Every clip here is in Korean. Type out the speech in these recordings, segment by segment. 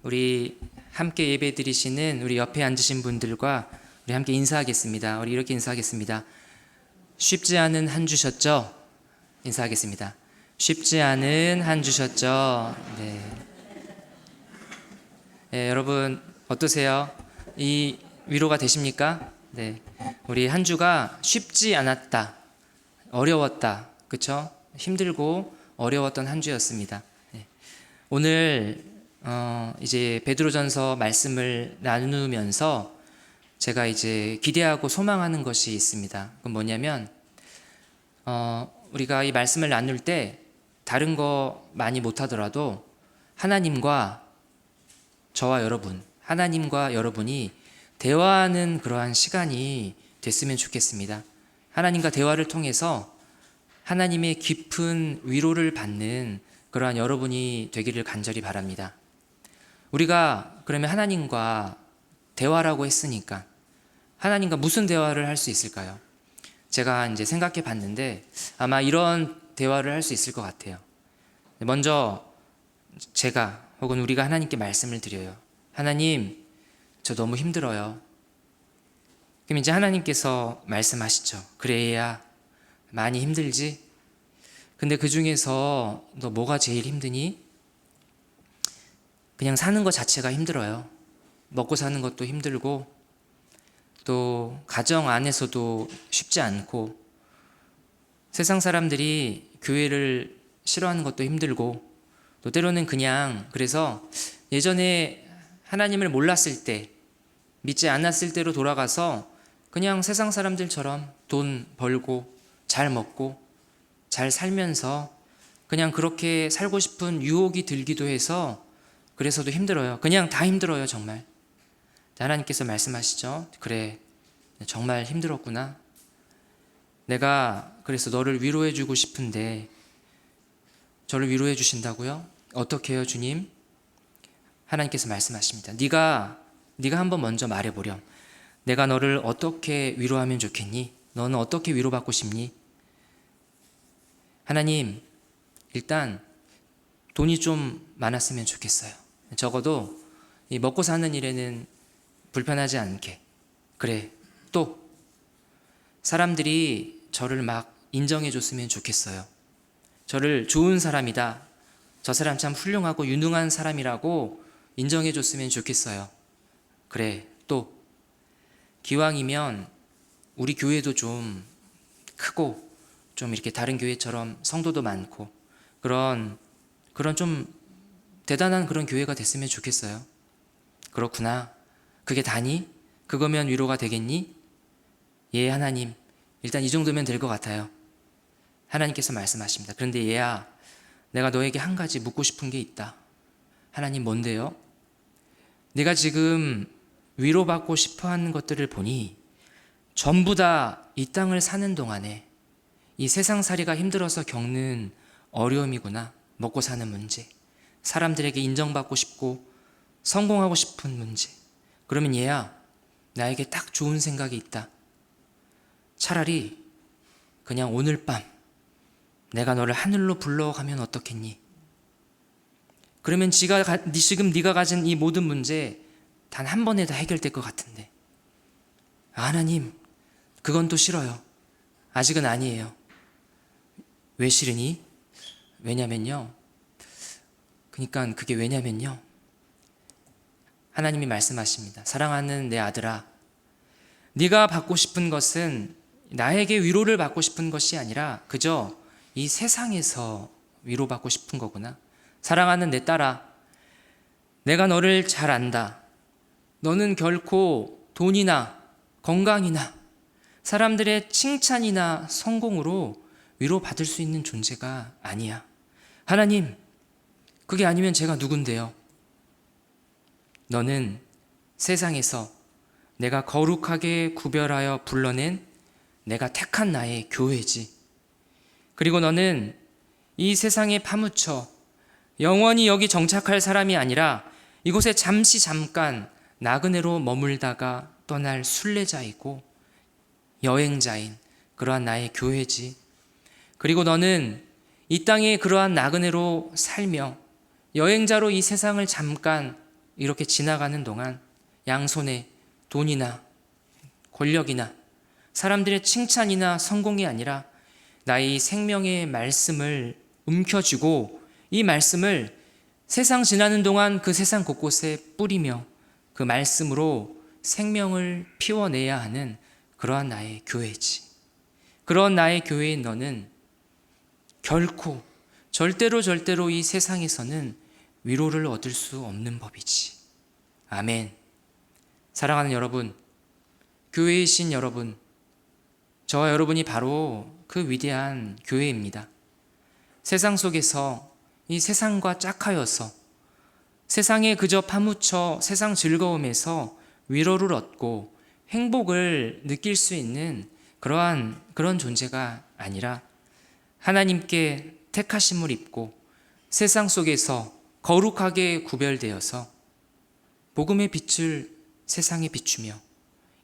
우리 함께 예배 드리시는 우리 옆에 앉으신 분들과 우리 함께 인사하겠습니다. 우리 이렇게 인사하겠습니다. 쉽지 않은 한 주셨죠? 인사하겠습니다. 쉽지 않은 한 주셨죠? 네, 여러분 어떠세요? 이 위로가 되십니까? 네, 우리 한 주가 쉽지 않았다, 어려웠다, 그쵸? 힘들고 어려웠던 한 주였습니다. 네. 오늘 이제 베드로전서 말씀을 나누면서 제가 이제 기대하고 소망하는 것이 있습니다. 그건 뭐냐면 우리가 이 말씀을 나눌 때 다른 거 많이 못하더라도 하나님과 저와 여러분, 하나님과 여러분이 대화하는 그러한 시간이 됐으면 좋겠습니다. 하나님과 대화를 통해서 하나님의 깊은 위로를 받는 그러한 여러분이 되기를 간절히 바랍니다. 우리가 그러면 하나님과 대화라고 했으니까 하나님과 무슨 대화를 할 수 있을까요? 제가 이제 생각해 봤는데 아마 이런 대화를 할 수 있을 것 같아요. 먼저 제가 혹은 우리가 하나님께 말씀을 드려요. 하나님, 저 너무 힘들어요. 그럼 이제 하나님께서 말씀하시죠. 그래, 얘야, 많이 힘들지? 근데 그 중에서 너 뭐가 제일 힘드니? 그냥 사는 것 자체가 힘들어요. 먹고 사는 것도 힘들고 또 가정 안에서도 쉽지 않고 세상 사람들이 교회를 싫어하는 것도 힘들고 또 때로는 그냥 그래서 예전에 하나님을 몰랐을 때 믿지 않았을 때로 돌아가서 그냥 세상 사람들처럼 돈 벌고 잘 먹고 잘 살면서 그냥 그렇게 살고 싶은 유혹이 들기도 해서 그래서도 힘들어요. 그냥 다 힘들어요, 정말. 하나님께서 말씀하시죠. 그래, 정말 힘들었구나. 내가 그래서 너를 위로해 주고 싶은데 저를 위로해 주신다고요? 어떻게 해요, 주님? 하나님께서 말씀하십니다. 네가 한번 먼저 말해보렴. 내가 너를 어떻게 위로하면 좋겠니? 너는 어떻게 위로받고 싶니? 하나님, 일단 돈이 좀 많았으면 좋겠어요. 적어도 이 먹고 사는 일에는 불편하지 않게. 그래, 또 사람들이 저를 막 인정해 줬으면 좋겠어요. 저를 좋은 사람이다, 저 사람 참 훌륭하고 유능한 사람이라고 인정해 줬으면 좋겠어요. 그래, 또 기왕이면 우리 교회도 좀 크고 좀 이렇게 다른 교회처럼 성도도 많고 그런 좀 대단한 그런 교회가 됐으면 좋겠어요. 그렇구나. 그게 다니? 그거면 위로가 되겠니? 예, 하나님. 일단 이 정도면 될 것 같아요. 하나님께서 말씀하십니다. 그런데 얘야, 내가 너에게 한 가지 묻고 싶은 게 있다. 하나님, 뭔데요? 내가 지금 위로받고 싶어 하는 것들을 보니 전부 다 이 땅을 사는 동안에 이 세상살이가 힘들어서 겪는 어려움이구나. 먹고 사는 문제, 사람들에게 인정받고 싶고 성공하고 싶은 문제. 그러면 얘야, 나에게 딱 좋은 생각이 있다. 차라리 그냥 오늘 밤 내가 너를 하늘로 불러가면 어떻겠니? 그러면 지금 네가 가진 이 모든 문제 단 한 번에 다 해결될 것 같은데. 하나님, 그건 또 싫어요. 아직은 아니에요. 왜 싫으니? 왜냐면요. 그러니까 그게 왜냐면요. 하나님이 말씀하십니다. 사랑하는 내 아들아, 네가 받고 싶은 것은 나에게 위로를 받고 싶은 것이 아니라 그저 이 세상에서 위로받고 싶은 거구나. 사랑하는 내 딸아, 내가 너를 잘 안다. 너는 결코 돈이나 건강이나 사람들의 칭찬이나 성공으로 위로받을 수 있는 존재가 아니야. 하나님, 그게 아니면 제가 누군데요? 너는 세상에서 내가 거룩하게 구별하여 불러낸 내가 택한 나의 교회지. 그리고 너는 이 세상에 파묻혀 영원히 여기 정착할 사람이 아니라 이곳에 잠깐 나그네로 머물다가 떠날 순례자이고 여행자인 그러한 나의 교회지. 그리고 너는 이 땅에 그러한 나그네로 살며 여행자로 이 세상을 잠깐 이렇게 지나가는 동안 양손에 돈이나 권력이나 사람들의 칭찬이나 성공이 아니라 나의 생명의 말씀을 움켜쥐고 이 말씀을 세상 지나는 동안 그 세상 곳곳에 뿌리며 그 말씀으로 생명을 피워내야 하는 그러한 나의 교회지. 그런 나의 교회인 너는 결코 절대로 이 세상에서는 위로를 얻을 수 없는 법이지. 아멘. 사랑하는 여러분, 교회이신 여러분, 저와 여러분이 바로 그 위대한 교회입니다. 세상 속에서 이 세상과 짝하여서 세상에 그저 파묻혀 세상 즐거움에서 위로를 얻고 행복을 느낄 수 있는 그런 존재가 아니라 하나님께 택하심을 입고 세상 속에서 거룩하게 구별되어서 복음의 빛을 세상에 비추며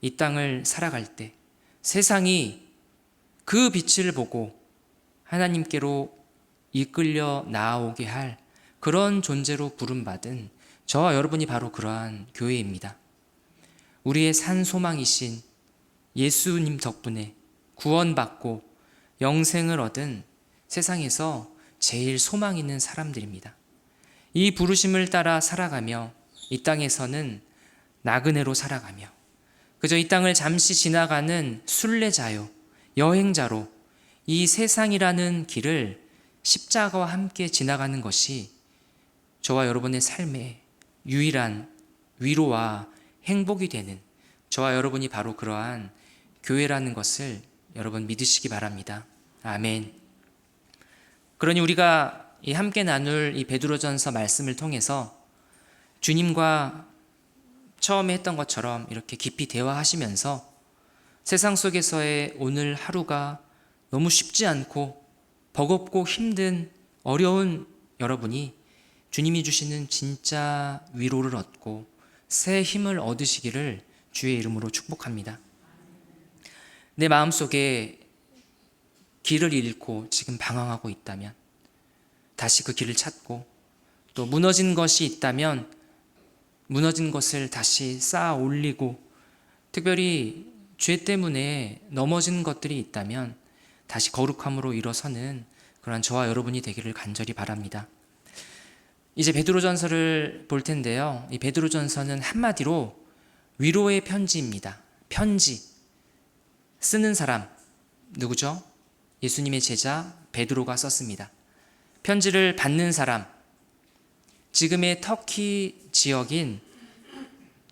이 땅을 살아갈 때 세상이 그 빛을 보고 하나님께로 이끌려 나아오게 할 그런 존재로 부름받은 저와 여러분이 바로 그러한 교회입니다. 우리의 산 소망이신 예수님 덕분에 구원받고 영생을 얻은 세상에서 제일 소망 있는 사람들입니다. 이 부르심을 따라 살아가며 이 땅에서는 나그네로 살아가며 그저 이 땅을 잠시 지나가는 순례자요, 여행자로 이 세상이라는 길을 십자가와 함께 지나가는 것이 저와 여러분의 삶의 유일한 위로와 행복이 되는 저와 여러분이 바로 그러한 교회라는 것을 여러분 믿으시기 바랍니다. 아멘. 그러니 우리가 이 함께 나눌 이 베드로전서 말씀을 통해서 주님과 처음에 했던 것처럼 이렇게 깊이 대화하시면서 세상 속에서의 오늘 하루가 너무 쉽지 않고 버겁고 힘든 어려운 여러분이 주님이 주시는 진짜 위로를 얻고 새 힘을 얻으시기를 주의 이름으로 축복합니다. 내 마음속에 길을 잃고 지금 방황하고 있다면 다시 그 길을 찾고 또 무너진 것이 있다면 무너진 것을 다시 쌓아 올리고 특별히 죄 때문에 넘어진 것들이 있다면 다시 거룩함으로 일어서는 그러한 저와 여러분이 되기를 간절히 바랍니다. 이제 베드로전서를 볼 텐데요. 이 베드로전서는 한마디로 위로의 편지입니다. 편지. 쓰는 사람 누구죠? 예수님의 제자 베드로가 썼습니다. 편지를 받는 사람, 지금의 터키 지역인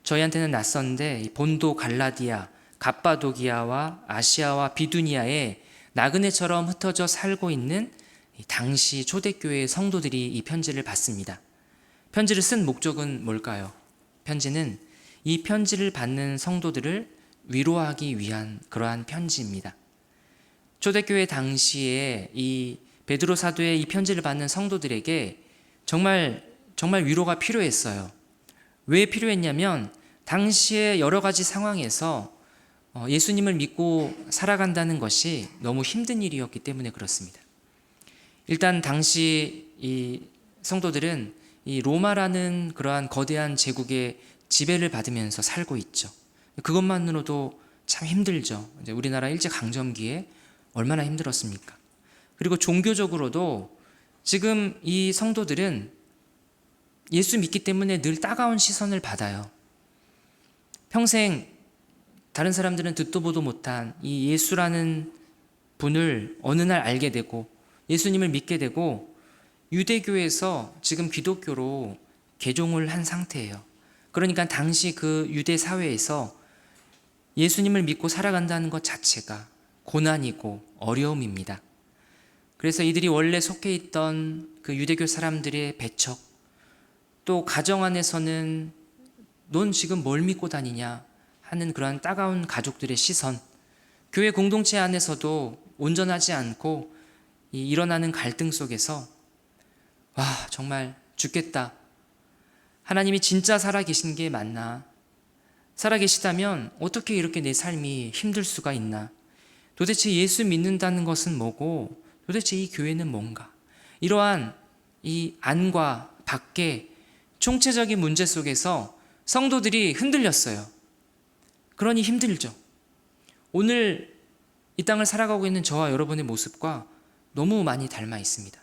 저희한테는 낯선데 본도 갈라디아, 갑바도기아와 아시아와 비두니아에 나그네처럼 흩어져 살고 있는 당시 초대교회의 성도들이 이 편지를 받습니다. 편지를 쓴 목적은 뭘까요? 편지는 이 편지를 받는 성도들을 위로하기 위한 그러한 편지입니다. 초대교회 당시에 이 베드로 사도의 이 편지를 받는 성도들에게 정말 위로가 필요했어요. 왜 필요했냐면 당시의 여러 가지 상황에서 예수님을 믿고 살아간다는 것이 너무 힘든 일이었기 때문에 그렇습니다. 일단 당시 이 성도들은 이 로마라는 그러한 거대한 제국의 지배를 받으면서 살고 있죠. 그것만으로도 참 힘들죠. 이제 우리나라 일제강점기에 얼마나 힘들었습니까? 그리고 종교적으로도 지금 이 성도들은 예수 믿기 때문에 늘 따가운 시선을 받아요. 평생 다른 사람들은 듣도 보도 못한 이 예수라는 분을 어느 날 알게 되고 예수님을 믿게 되고 유대교에서 지금 기독교로 개종을 한 상태예요. 그러니까 당시 그 유대 사회에서 예수님을 믿고 살아간다는 것 자체가 고난이고 어려움입니다. 그래서 이들이 원래 속해 있던 그 유대교 사람들의 배척, 또 가정 안에서는 넌 지금 뭘 믿고 다니냐 하는 그러한 따가운 가족들의 시선, 교회 공동체 안에서도 온전하지 않고 일어나는 갈등 속에서 와 정말 죽겠다. 하나님이 진짜 살아계신 게 맞나? 살아계시다면 어떻게 이렇게 내 삶이 힘들 수가 있나? 도대체 예수 믿는다는 것은 뭐고 도대체 이 교회는 뭔가? 이러한 이 안과 밖에 총체적인 문제 속에서 성도들이 흔들렸어요. 그러니 힘들죠. 오늘 이 땅을 살아가고 있는 저와 여러분의 모습과 너무 많이 닮아 있습니다.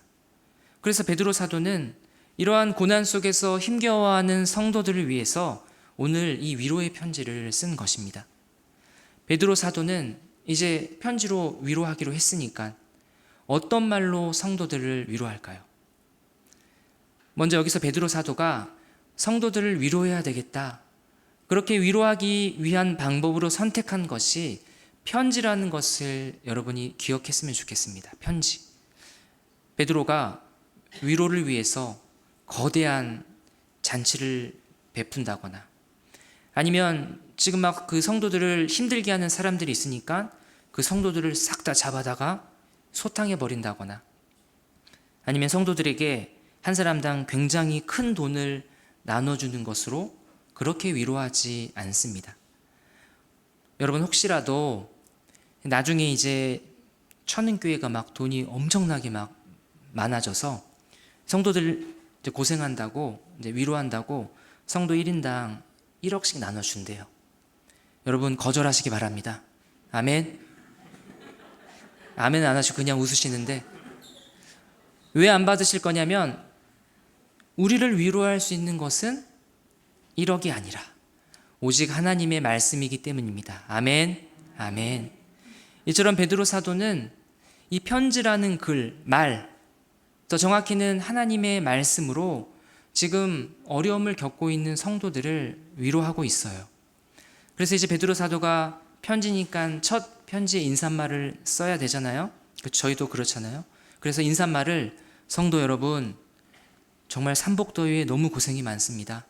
그래서 베드로 사도는 이러한 고난 속에서 힘겨워하는 성도들을 위해서 오늘 이 위로의 편지를 쓴 것입니다. 베드로 사도는 이제 편지로 위로하기로 했으니까 어떤 말로 성도들을 위로할까요? 먼저 여기서 베드로 사도가 성도들을 위로해야 되겠다, 그렇게 위로하기 위한 방법으로 선택한 것이 편지라는 것을 여러분이 기억했으면 좋겠습니다. 편지. 베드로가 위로를 위해서 거대한 잔치를 베푼다거나 아니면 지금 막 그 성도들을 힘들게 하는 사람들이 있으니까 그 성도들을 싹 다 잡아다가 소탕해 버린다거나 아니면 성도들에게 한 사람당 굉장히 큰 돈을 나눠주는 것으로 그렇게 위로하지 않습니다. 여러분 혹시라도 나중에 이제 천은교회가 막 돈이 엄청나게 막 많아져서 성도들 이제 고생한다고 이제 위로한다고 성도 1인당 1억씩 나눠준대요. 여러분 거절하시기 바랍니다. 아멘. 아멘 안 하시고 그냥 웃으시는데 왜 안 받으실 거냐면 우리를 위로할 수 있는 것은 1억이 아니라 오직 하나님의 말씀이기 때문입니다. 아멘. 아멘. 이처럼 베드로 사도는 이 편지라는 글, 말, 더 정확히는 하나님의 말씀으로 지금 어려움을 겪고 있는 성도들을 위로하고 있어요. 그래서 이제 베드로 사도가 편지니까 첫 편지의 인사말을 써야 되잖아요. 저희도 그렇잖아요. 그래서 인사말을 성도 여러분, 정말 삼복더위에 너무 고생이 많습니다.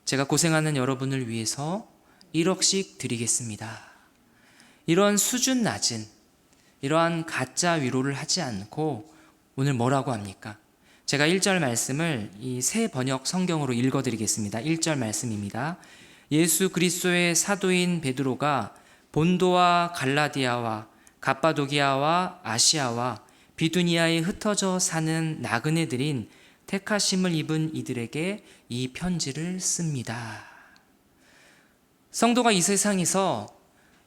제가 고생하는 여러분을 위해서 1억씩 드리겠습니다. 이런 수준 낮은 이러한 가짜 위로를 하지 않고 오늘 뭐라고 합니까? 제가 1절 말씀을 이 새 번역 성경으로 읽어드리겠습니다. 1절 말씀입니다. 예수 그리스도의 사도인 베드로가 본도와 갈라디아와 갑바도기아와 아시아와 비두니아에 흩어져 사는 나그네들인 택하심을 입은 이들에게 이 편지를 씁니다. 성도가 이 세상에서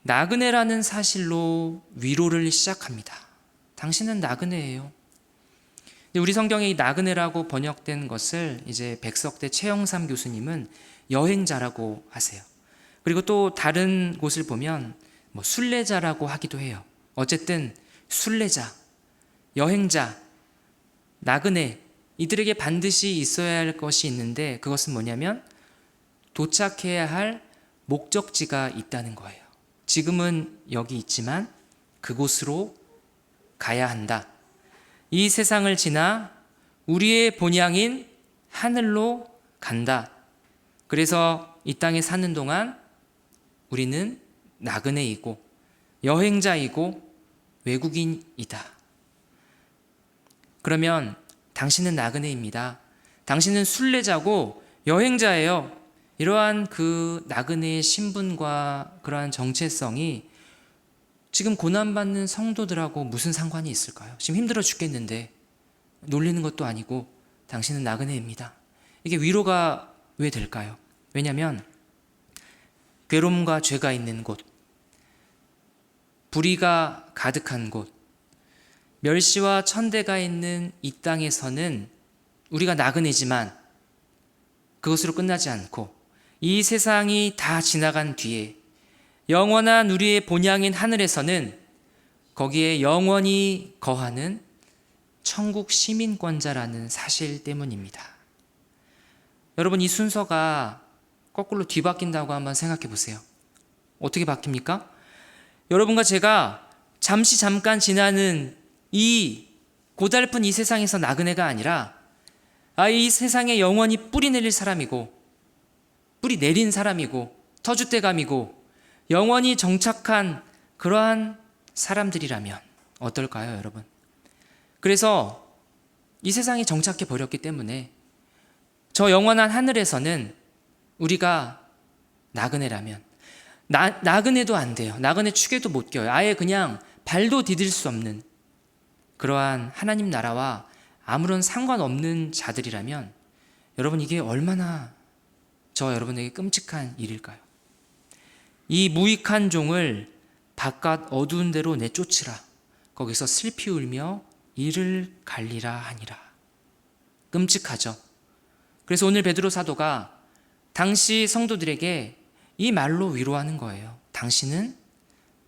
나그네라는 사실로 위로를 시작합니다. 당신은 나그네예요. 우리 성경에 이 나그네라고 번역된 것을 이제 백석대 최영삼 교수님은 여행자라고 하세요. 그리고 또 다른 곳을 보면 순례자라고 하기도 해요. 어쨌든 순례자, 여행자, 나그네, 이들에게 반드시 있어야 할 것이 있는데 그것은 뭐냐면 도착해야 할 목적지가 있다는 거예요. 지금은 여기 있지만 그곳으로 가야 한다. 이 세상을 지나 우리의 본향인 하늘로 간다. 그래서 이 땅에 사는 동안 우리는 나그네이고 여행자이고 외국인이다. 그러면 당신은 나그네입니다. 당신은 순례자고 여행자예요. 이러한 그 나그네의 신분과 그러한 정체성이 지금 고난받는 성도들하고 무슨 상관이 있을까요? 지금 힘들어 죽겠는데 놀리는 것도 아니고 당신은 나그네입니다. 이게 위로가 왜 될까요? 왜냐하면 괴로움과 죄가 있는 곳, 불의가 가득한 곳, 멸시와 천대가 있는 이 땅에서는 우리가 나그네지만 그것으로 끝나지 않고 이 세상이 다 지나간 뒤에 영원한 우리의 본향인 하늘에서는 거기에 영원히 거하는 천국 시민권자라는 사실 때문입니다. 여러분, 이 순서가 거꾸로 뒤바뀐다고 한번 생각해 보세요. 어떻게 바뀝니까? 여러분과 제가 잠깐 지나는 이 고달픈 이 세상에서 나그네가 아니라 이 세상에 영원히 뿌리 내릴 사람이고 뿌리 내린 사람이고 터줏대감이고 영원히 정착한 그러한 사람들이라면 어떨까요, 여러분? 그래서 이 세상에 정착해 버렸기 때문에 저 영원한 하늘에서는 우리가 나그네라면 나그네도 안 돼요. 나그네 축에도 못 껴요. 아예 그냥 발도 디딜 수 없는 그러한 하나님 나라와 아무런 상관없는 자들이라면 여러분, 이게 얼마나 저와 여러분에게 끔찍한 일일까요? 이 무익한 종을 바깥 어두운 데로 내쫓으라. 거기서 슬피 울며 이를 갈리라 하니라. 끔찍하죠. 그래서 오늘 베드로 사도가 당시 성도들에게 이 말로 위로하는 거예요. 당신은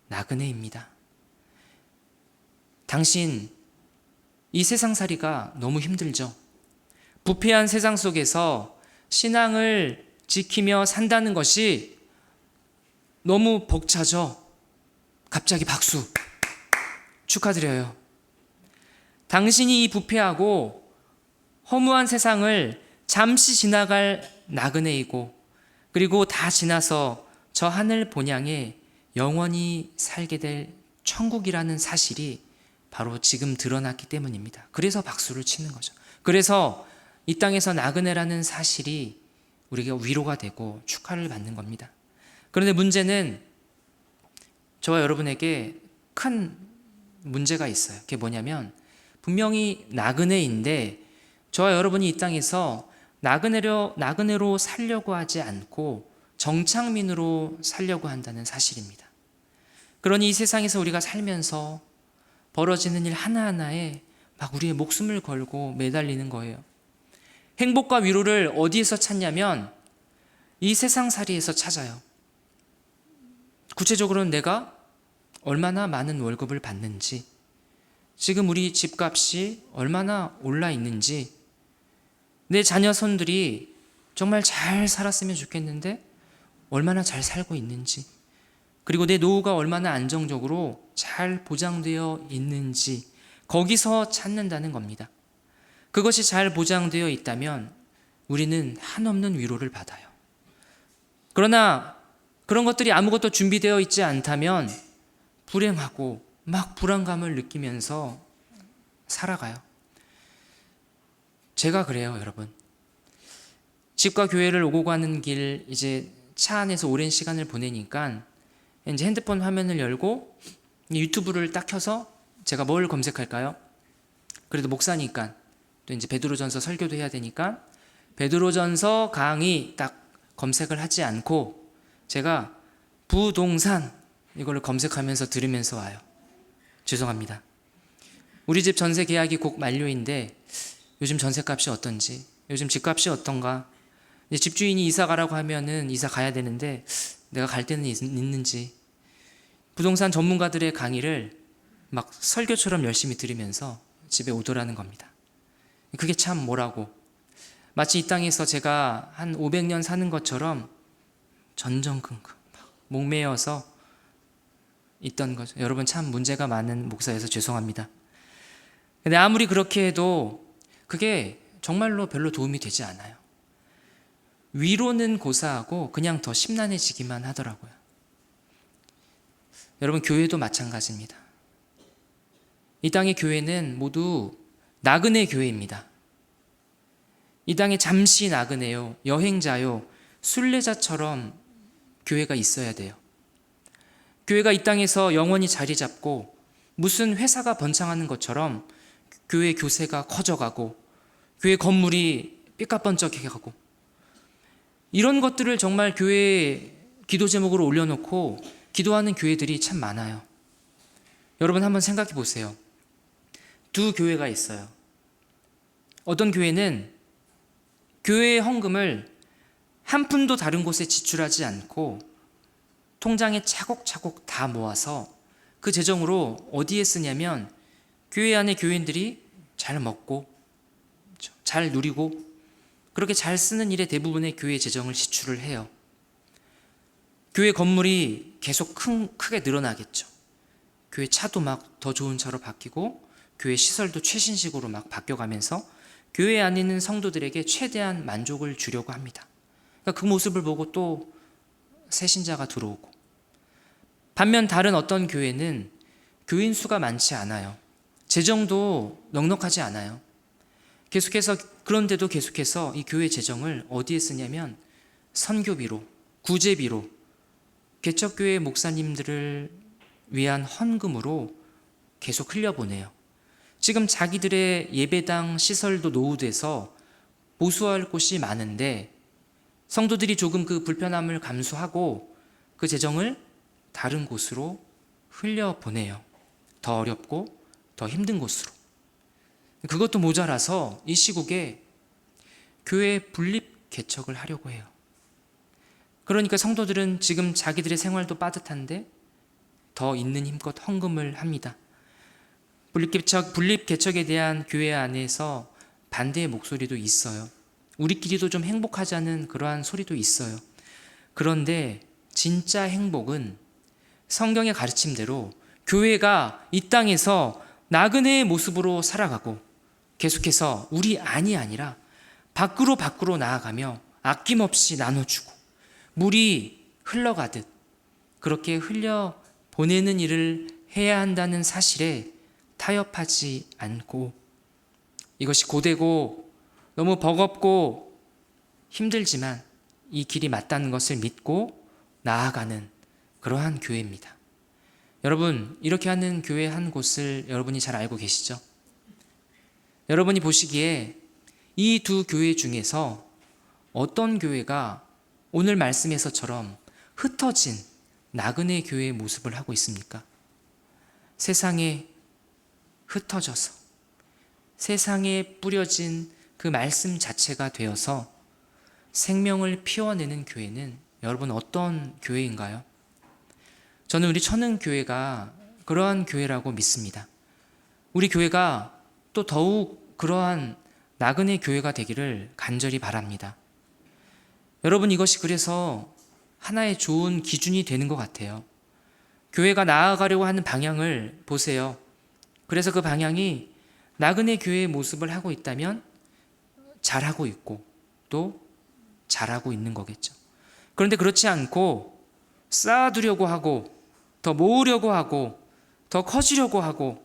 나그네입니다. 당신, 이 세상살이가 너무 힘들죠. 부패한 세상 속에서 신앙을 지키며 산다는 것이 너무 벅차죠. 갑자기 박수 축하드려요. 당신이 이 부패하고 허무한 세상을 잠시 지나갈 나그네이고, 그리고 다 지나서 저 하늘 본향에 영원히 살게 될 천국이라는 사실이 바로 지금 드러났기 때문입니다. 그래서 박수를 치는 거죠. 그래서 이 땅에서 나그네라는 사실이 우리가 위로가 되고 축하를 받는 겁니다. 그런데 문제는 저와 여러분에게 큰 문제가 있어요. 그게 뭐냐면, 분명히 나그네인데 저와 여러분이 이 땅에서 나그네로 살려고 하지 않고 정착민으로 살려고 한다는 사실입니다. 그러니 이 세상에서 우리가 살면서 벌어지는 일 하나하나에 막 우리의 목숨을 걸고 매달리는 거예요. 행복과 위로를 어디에서 찾냐면 이 세상살이에서 찾아요. 구체적으로는 내가 얼마나 많은 월급을 받는지, 지금 우리 집값이 얼마나 올라 있는지, 내 자녀 손들이 정말 잘 살았으면 좋겠는데 얼마나 잘 살고 있는지, 그리고 내 노후가 얼마나 안정적으로 잘 보장되어 있는지, 거기서 찾는다는 겁니다. 그것이 잘 보장되어 있다면 우리는 한없는 위로를 받아요. 그러나 그런 것들이 아무것도 준비되어 있지 않다면 불행하고 막 불안감을 느끼면서 살아가요. 제가 그래요, 여러분. 집과 교회를 오고 가는 길, 이제 차 안에서 오랜 시간을 보내니까 이제 핸드폰 화면을 열고 유튜브를 딱 켜서 제가 뭘 검색할까요? 그래도 목사니까 또 이제 베드로전서 설교도 해야 되니까 베드로전서 강의 딱 검색을 하지 않고 제가 부동산 이걸 검색하면서 들으면서 와요. 죄송합니다. 우리 집 전세 계약이 곧 만료인데 요즘 전세값이 어떤지, 요즘 집값이 어떤가, 이제 집주인이 이사 가라고 하면은 이사 가야 되는데 내가 갈 데는 있는지, 부동산 전문가들의 강의를 막 설교처럼 열심히 들으면서 집에 오더라는 겁니다. 그게 참 뭐라고, 마치 이 땅에서 제가 한 500년 사는 것처럼 전전긍긍 목매여서 있던 거죠. 여러분, 참 문제가 많은 목사여서 죄송합니다. 근데 아무리 그렇게 해도 그게 정말로 별로 도움이 되지 않아요. 위로는 고사하고 그냥 더 심란해지기만 하더라고요. 여러분, 교회도 마찬가지입니다. 이 땅의 교회는 모두 나그네 교회입니다. 이 땅에 잠시 나그네요, 여행자요, 순례자처럼 교회가 있어야 돼요. 교회가 이 땅에서 영원히 자리 잡고 무슨 회사가 번창하는 것처럼 교회 교세가 커져가고 교회 건물이 삐까번쩍해가고, 이런 것들을 정말 교회에 기도 제목으로 올려놓고 기도하는 교회들이 참 많아요. 여러분, 한번 생각해 보세요. 두 교회가 있어요. 어떤 교회는 교회의 헌금을 한 푼도 다른 곳에 지출하지 않고 통장에 차곡차곡 다 모아서 그 재정으로 어디에 쓰냐면 교회 안에 교인들이 잘 먹고 잘 누리고 그렇게 잘 쓰는 일에 대부분의 교회 재정을 지출을 해요. 교회 건물이 계속 크게 늘어나겠죠. 교회 차도 막 더 좋은 차로 바뀌고 교회 시설도 최신식으로 막 바뀌어가면서 교회 안에 있는 성도들에게 최대한 만족을 주려고 합니다. 그러니까 그 모습을 보고 또 새 신자가 들어오고, 반면 다른 어떤 교회는 교인 수가 많지 않아요. 재정도 넉넉하지 않아요. 그런데도 계속해서 이 교회 재정을 어디에 쓰냐면 선교비로, 구제비로, 개척교회 목사님들을 위한 헌금으로 계속 흘려보내요. 지금 자기들의 예배당 시설도 노후돼서 보수할 곳이 많은데 성도들이 조금 그 불편함을 감수하고 그 재정을 다른 곳으로 흘려보내요. 더 어렵고 더 힘든 곳으로. 그것도 모자라서 이 시국에 교회 분립 개척을 하려고 해요. 그러니까 성도들은 지금 자기들의 생활도 빠듯한데 더 있는 힘껏 헌금을 합니다. 분립 개척에 대한 교회 안에서 반대의 목소리도 있어요. 우리끼리도 좀 행복하자는 그러한 소리도 있어요. 그런데 진짜 행복은 성경의 가르침대로 교회가 이 땅에서 나그네의 모습으로 살아가고 계속해서 우리 안이 아니라 밖으로 나아가며 아낌없이 나눠주고 물이 흘러가듯 그렇게 흘려 보내는 일을 해야 한다는 사실에 타협하지 않고 이것이 고되고 너무 버겁고 힘들지만 이 길이 맞다는 것을 믿고 나아가는 그러한 교회입니다. 여러분, 이렇게 하는 교회 한 곳을 여러분이 잘 알고 계시죠? 여러분이 보시기에 이 두 교회 중에서 어떤 교회가 오늘 말씀에서처럼 흩어진 나그네 교회의 모습을 하고 있습니까? 세상에 흩어져서 세상에 뿌려진 그 말씀 자체가 되어서 생명을 피워내는 교회는 여러분 어떤 교회인가요? 저는 우리 천흥교회가 그러한 교회라고 믿습니다. 우리 교회가 또 더욱 그러한 나그네 교회가 되기를 간절히 바랍니다. 여러분, 이것이 그래서 하나의 좋은 기준이 되는 것 같아요. 교회가 나아가려고 하는 방향을 보세요. 그래서 그 방향이 나그네 교회의 모습을 하고 있다면 잘하고 있고 또 잘하고 있는 거겠죠. 그런데 그렇지 않고 쌓아두려고 하고 더 모으려고 하고 더 커지려고 하고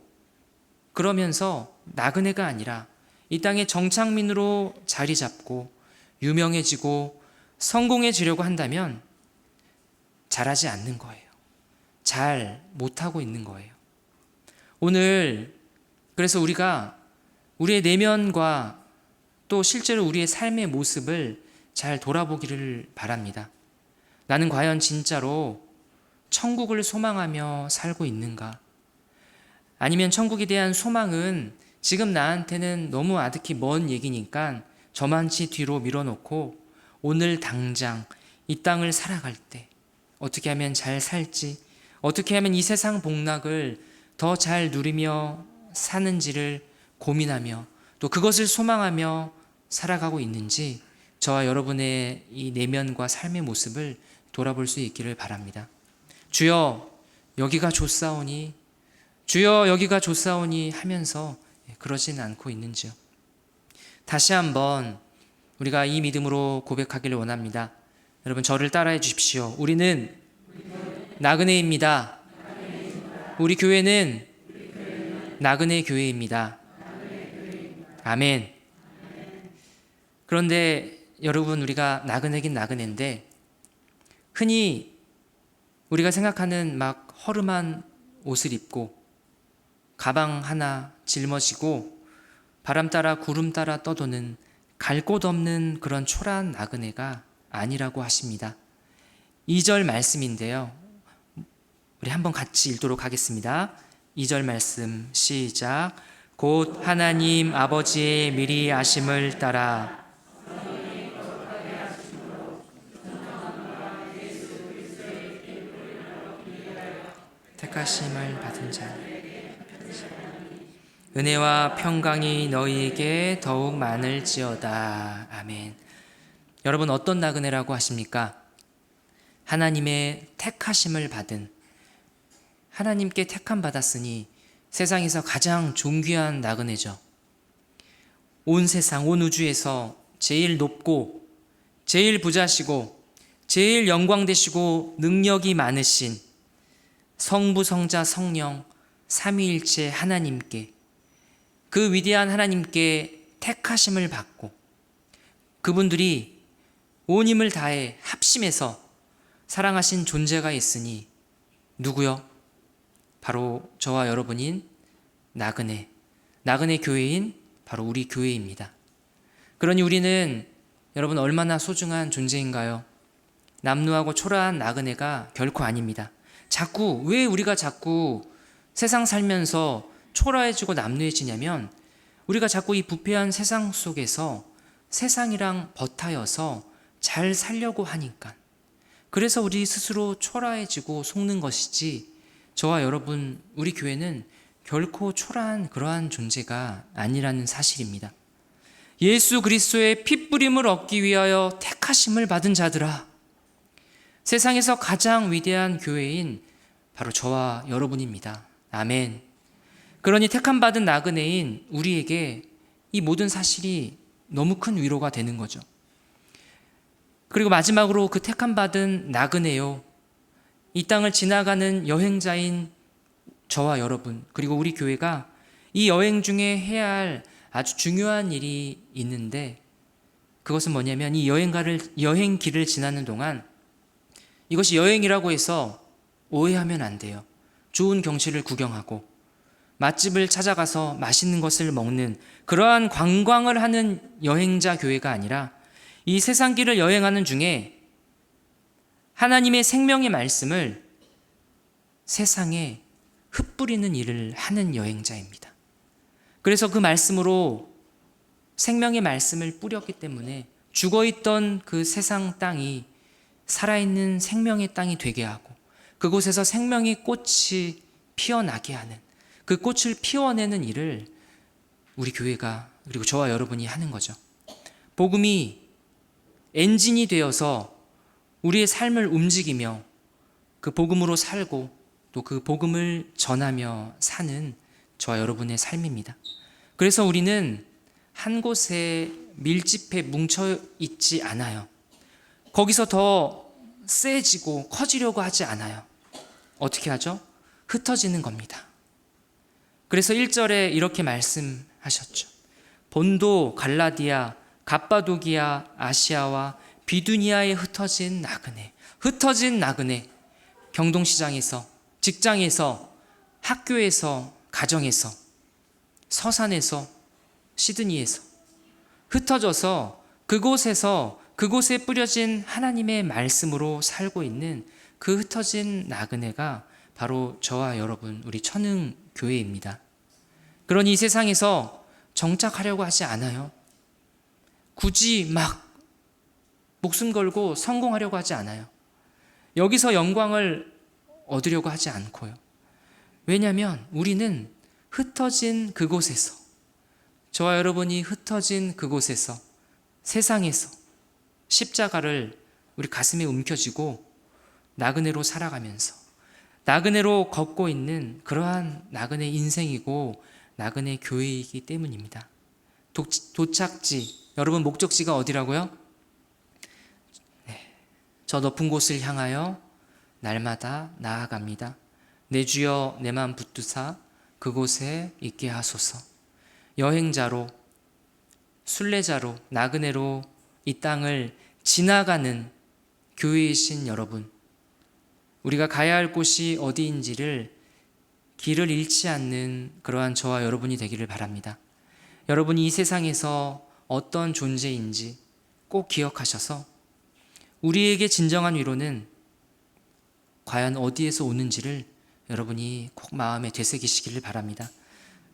그러면서 나그네가 아니라 이 땅의 정착민으로 자리 잡고 유명해지고 성공해지려고 한다면 잘하지 않는 거예요. 잘 못하고 있는 거예요. 오늘 그래서 우리가 우리의 내면과 또 실제로 우리의 삶의 모습을 잘 돌아보기를 바랍니다. 나는 과연 진짜로 천국을 소망하며 살고 있는가? 아니면 천국에 대한 소망은 지금 나한테는 너무 아득히 먼 얘기니까 저만치 뒤로 밀어놓고 오늘 당장 이 땅을 살아갈 때 어떻게 하면 잘 살지, 어떻게 하면 이 세상 복락을 더 잘 누리며 사는지를 고민하며 또 그것을 소망하며 살아가고 있는지 저와 여러분의 이 내면과 삶의 모습을 돌아볼 수 있기를 바랍니다. 주여 여기가 좋사오니, 주여 여기가 좋사오니 하면서 그러진 않고 있는지요. 다시 한번 우리가 이 믿음으로 고백하기를 원합니다. 여러분, 저를 따라해 주십시오. 우리는 나그네입니다. 우리 교회는 나그네 교회입니다. 아멘. 그런데 여러분, 우리가 나그네긴 나그네인데 흔히 우리가 생각하는 막 허름한 옷을 입고 가방 하나 짊어지고 바람 따라 구름 따라 떠도는 갈 곳 없는 그런 초라한 나그네가 아니라고 하십니다. 2절 말씀인데요. 우리 한번 같이 읽도록 하겠습니다. 2절 말씀 시작. 곧 하나님 아버지의 미리 아심을 따라 택하심을 받은 자 은혜와 평강이 너희에게 더욱 많을지어다. 아멘. 여러분, 어떤 나그네라고 하십니까? 하나님의 택하심을 받은, 하나님께 택함 받았으니 세상에서 가장 존귀한 나그네죠. 온 세상, 온 우주에서 제일 높고 제일 부자시고 제일 영광되시고 능력이 많으신 성부, 성자, 성령 삼위일체 하나님께, 그 위대한 하나님께 택하심을 받고 그분들이 온 힘을 다해 합심해서 사랑하신 존재가 있으니 누구요? 바로 저와 여러분인 나그네 교회인 바로 우리 교회입니다. 그러니 우리는 여러분 얼마나 소중한 존재인가요? 남루하고 초라한 나그네가 결코 아닙니다. 왜 우리가 자꾸 세상 살면서 초라해지고 남루해지냐면 우리가 자꾸 이 부패한 세상 속에서 세상이랑 버타여서 잘 살려고 하니까, 그래서 우리 스스로 초라해지고 속는 것이지, 저와 여러분, 우리 교회는 결코 초라한 그러한 존재가 아니라는 사실입니다. 예수 그리스도의 핏부림을 얻기 위하여 택하심을 받은 자들아, 세상에서 가장 위대한 교회인 바로 저와 여러분입니다. 아멘. 그러니 택함 받은 나그네인 우리에게 이 모든 사실이 너무 큰 위로가 되는 거죠. 그리고 마지막으로 그 택함 받은 나그네요, 이 땅을 지나가는 여행자인 저와 여러분, 그리고 우리 교회가 이 여행 중에 해야 할 아주 중요한 일이 있는데, 그것은 뭐냐면 이 여행길을 지나는 동안 이것이 여행이라고 해서 오해하면 안 돼요. 좋은 경치를 구경하고 맛집을 찾아가서 맛있는 것을 먹는 그러한 관광을 하는 여행자 교회가 아니라, 이 세상길을 여행하는 중에 하나님의 생명의 말씀을 세상에 흩뿌리는 일을 하는 여행자입니다. 그래서 그 말씀으로 생명의 말씀을 뿌렸기 때문에 죽어있던 그 세상 땅이 살아있는 생명의 땅이 되게 하고, 그곳에서 생명의 꽃이 피어나게 하는, 그 꽃을 피워내는 일을 우리 교회가, 그리고 저와 여러분이 하는 거죠. 복음이 엔진이 되어서 우리의 삶을 움직이며 그 복음으로 살고 또 그 복음을 전하며 사는 저와 여러분의 삶입니다. 그래서 우리는 한 곳에 밀집해 뭉쳐 있지 않아요. 거기서 더 세지고 커지려고 하지 않아요. 어떻게 하죠? 흩어지는 겁니다. 그래서 1절에 이렇게 말씀하셨죠. 본도, 갈라디아, 갑바도기아, 아시아와 비두니아에 흩어진 나그네, 경동시장에서, 직장에서, 학교에서, 가정에서, 서산에서, 시드니에서 흩어져서 그곳에 뿌려진 하나님의 말씀으로 살고 있는 그 흩어진 나그네가 바로 저와 여러분, 우리 천흥교회입니다. 그러니 이 세상에서 정착하려고 하지 않아요. 굳이 막 목숨 걸고 성공하려고 하지 않아요. 여기서 영광을 얻으려고 하지 않고요. 왜냐하면 우리는 흩어진 그곳에서, 저와 여러분이 흩어진 그곳에서, 세상에서 십자가를 우리 가슴에 움켜쥐고 나그네로 살아가면서 나그네로 걷고 있는 그러한 나그네 인생이고 나그네 교회이기 때문입니다. 도착지, 여러분 목적지가 어디라고요? 저 높은 곳을 향하여 날마다 나아갑니다. 내 주여 내 맘 붙드사 그곳에 있게 하소서. 여행자로, 순례자로, 나그네로 이 땅을 지나가는 교회이신 여러분, 우리가 가야 할 곳이 어디인지를 길을 잃지 않는 그러한 저와 여러분이 되기를 바랍니다. 여러분이 이 세상에서 어떤 존재인지 꼭 기억하셔서 우리에게 진정한 위로는 과연 어디에서 오는지를 여러분이 꼭 마음에 되새기시기를 바랍니다.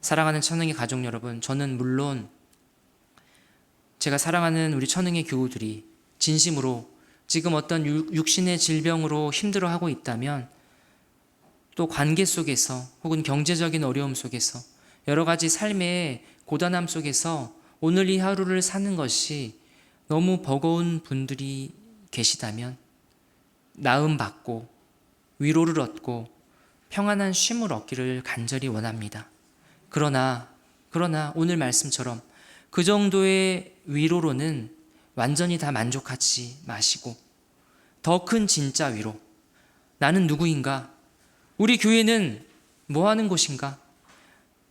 사랑하는 천흥의 가족 여러분, 저는 물론 제가 사랑하는 우리 천흥의 교우들이 진심으로 지금 어떤 육신의 질병으로 힘들어하고 있다면, 또 관계 속에서 혹은 경제적인 어려움 속에서 여러 가지 삶의 고단함 속에서 오늘 이 하루를 사는 것이 너무 버거운 분들이 계시다면 나음 받고 위로를 얻고 평안한 쉼을 얻기를 간절히 원합니다. 그러나 오늘 말씀처럼 그 정도의 위로로는 완전히 다 만족하지 마시고 더 큰 진짜 위로, 나는 누구인가? 우리 교회는 뭐 하는 곳인가?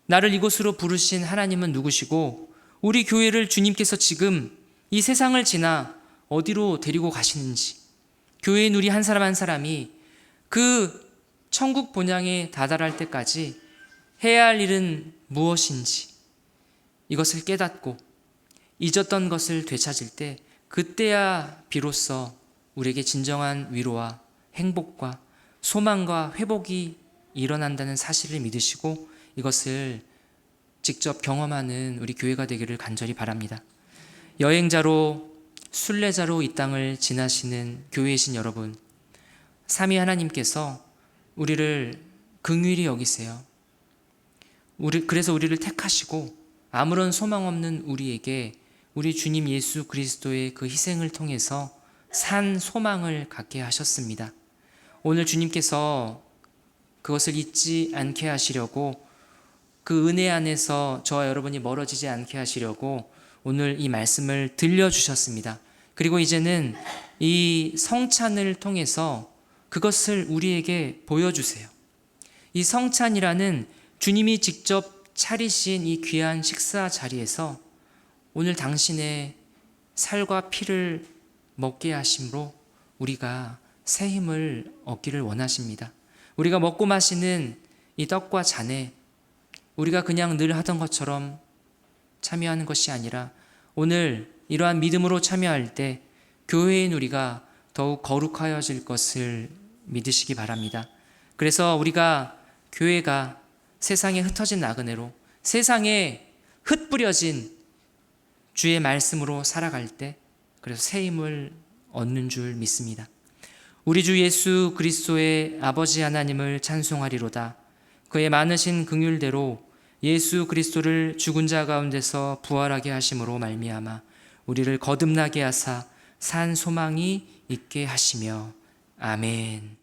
나를 이곳으로 부르신 하나님은 누구시고 우리 교회를 주님께서 지금 이 세상을 지나 어디로 데리고 가시는지, 교회인 우리 한 사람 한 사람이 그 천국 본향에 다다를 때까지 해야 할 일은 무엇인지 이것을 깨닫고 잊었던 것을 되찾을 때 그때야 비로소 우리에게 진정한 위로와 행복과 소망과 회복이 일어난다는 사실을 믿으시고 이것을 직접 경험하는 우리 교회가 되기를 간절히 바랍니다. 여행자로 순례자로 이 땅을 지나시는 교회이신 여러분, 삼위 하나님께서 우리를 긍휼히 여기세요. 그래서 우리를 택하시고 아무런 소망 없는 우리에게 우리 주님 예수 그리스도의 그 희생을 통해서 산 소망을 갖게 하셨습니다. 오늘 주님께서 그것을 잊지 않게 하시려고, 그 은혜 안에서 저와 여러분이 멀어지지 않게 하시려고 오늘 이 말씀을 들려주셨습니다. 그리고 이제는 이 성찬을 통해서 그것을 우리에게 보여주세요. 이 성찬이라는 주님이 직접 차리신 이 귀한 식사 자리에서 오늘 당신의 살과 피를 먹게 하심으로 우리가 새 힘을 얻기를 원하십니다. 우리가 먹고 마시는 이 떡과 잔에 우리가 그냥 늘 하던 것처럼 참여하는 것이 아니라 오늘 이러한 믿음으로 참여할 때 교회인 우리가 더욱 거룩하여질 것을 믿으시기 바랍니다. 그래서 우리가 교회가 세상에 흩어진 나그네로 세상에 흩뿌려진 주의 말씀으로 살아갈 때 그래서 새 힘을 얻는 줄 믿습니다. 우리 주 예수 그리스도의 아버지 하나님을 찬송하리로다. 그의 많으신 긍휼대로 예수 그리스도를 죽은 자 가운데서 부활하게 하심으로 말미암아 우리를 거듭나게 하사 산 소망이 있게 하시며 아멘.